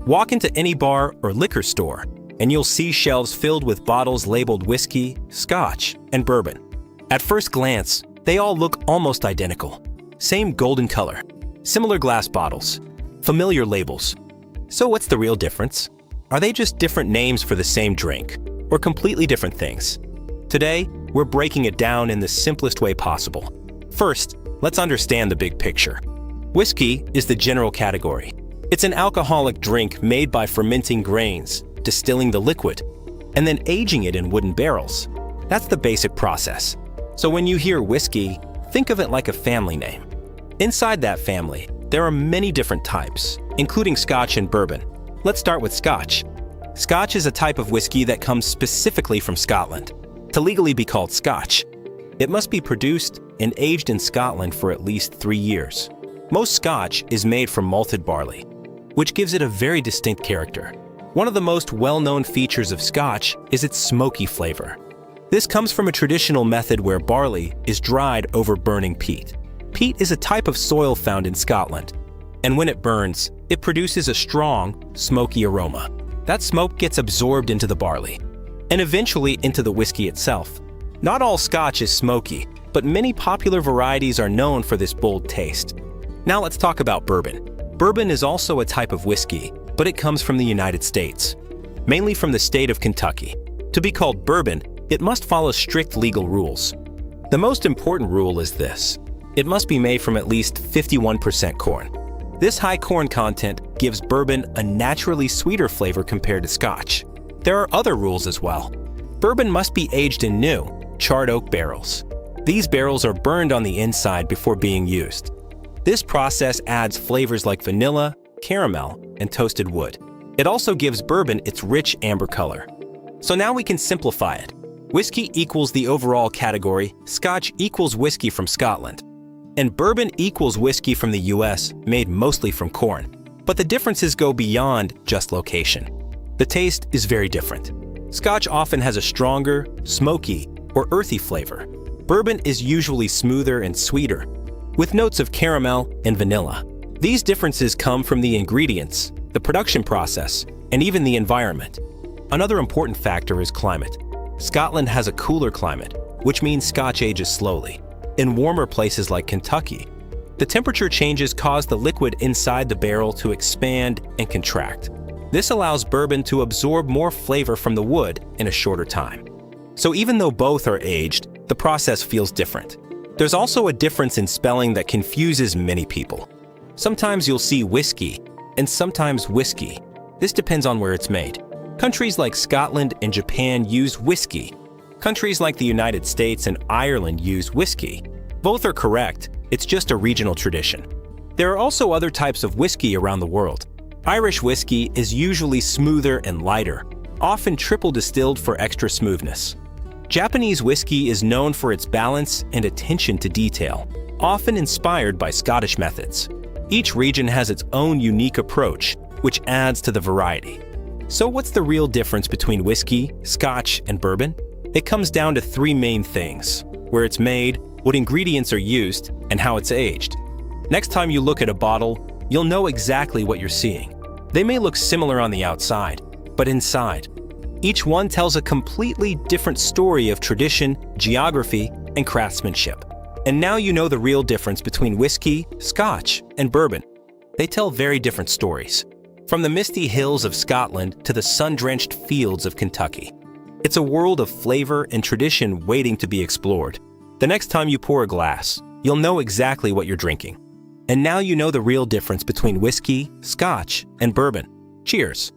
Walk into any bar or liquor store, and you'll see shelves filled with bottles labeled whiskey, Scotch, and bourbon. At first glance, they all look almost identical. Same golden color, similar glass bottles, familiar labels. So what's the real difference? Are they just different names for the same drink, or completely different things? Today, we're breaking it down in the simplest way possible. First, let's understand the big picture. Whiskey is the general category. It's an alcoholic drink made by fermenting grains, distilling the liquid, and then aging it in wooden barrels. That's the basic process. So when you hear whiskey, think of it like a family name. Inside that family, there are many different types, including Scotch and bourbon. Let's start with Scotch. Scotch is a type of whiskey that comes specifically from Scotland. To legally be called Scotch, it must be produced and aged in Scotland for at least 3 years. Most Scotch is made from malted barley, which gives it a very distinct character. One of the most well-known features of Scotch is its smoky flavor. This comes from a traditional method where barley is dried over burning peat. Peat is a type of soil found in Scotland, and when it burns, it produces a strong, smoky aroma. That smoke gets absorbed into the barley, and eventually into the whiskey itself. Not all Scotch is smoky, but many popular varieties are known for this bold taste. Now let's talk about bourbon. Bourbon is also a type of whiskey, but it comes from the United States, mainly from the state of Kentucky. To be called bourbon, it must follow strict legal rules. The most important rule is this: it must be made from at least 51% corn. This high corn content gives bourbon a naturally sweeter flavor compared to Scotch. There are other rules as well. Bourbon must be aged in new, charred oak barrels. These barrels are burned on the inside before being used. This process adds flavors like vanilla, caramel, and toasted wood. It also gives bourbon its rich amber color. So now we can simplify it. Whiskey equals the overall category, Scotch equals whiskey from Scotland, and bourbon equals whiskey from the US made mostly from corn. But the differences go beyond just location. The taste is very different. Scotch often has a stronger, smoky, or earthy flavor. Bourbon is usually smoother and sweeter, with notes of caramel and vanilla. These differences come from the ingredients, the production process, and even the environment. Another important factor is climate. Scotland has a cooler climate, which means Scotch ages slowly. In warmer places like Kentucky, the temperature changes cause the liquid inside the barrel to expand and contract. This allows bourbon to absorb more flavor from the wood in a shorter time. So even though both are aged, the process feels different. There's also a difference in spelling that confuses many people. Sometimes you'll see whiskey, and sometimes whiskey. This depends on where it's made. Countries like Scotland and Japan use whiskey. Countries like the United States and Ireland use whiskey. Both are correct, it's just a regional tradition. There are also other types of whiskey around the world. Irish whiskey is usually smoother and lighter, often triple distilled for extra smoothness. Japanese whiskey is known for its balance and attention to detail, often inspired by Scottish methods. Each region has its own unique approach, which adds to the variety. So what's the real difference between whiskey, Scotch, and bourbon? It comes down to 3 main things: where it's made, what ingredients are used, and how it's aged. Next time you look at a bottle, you'll know exactly what you're seeing. They may look similar on the outside, but inside, each one tells a completely different story of tradition, geography, and craftsmanship. And now you know the real difference between whiskey, Scotch, and bourbon. They tell very different stories, from the misty hills of Scotland to the sun-drenched fields of Kentucky. It's a world of flavor and tradition waiting to be explored. The next time you pour a glass, you'll know exactly what you're drinking. And now you know the real difference between whiskey, Scotch, and bourbon. Cheers!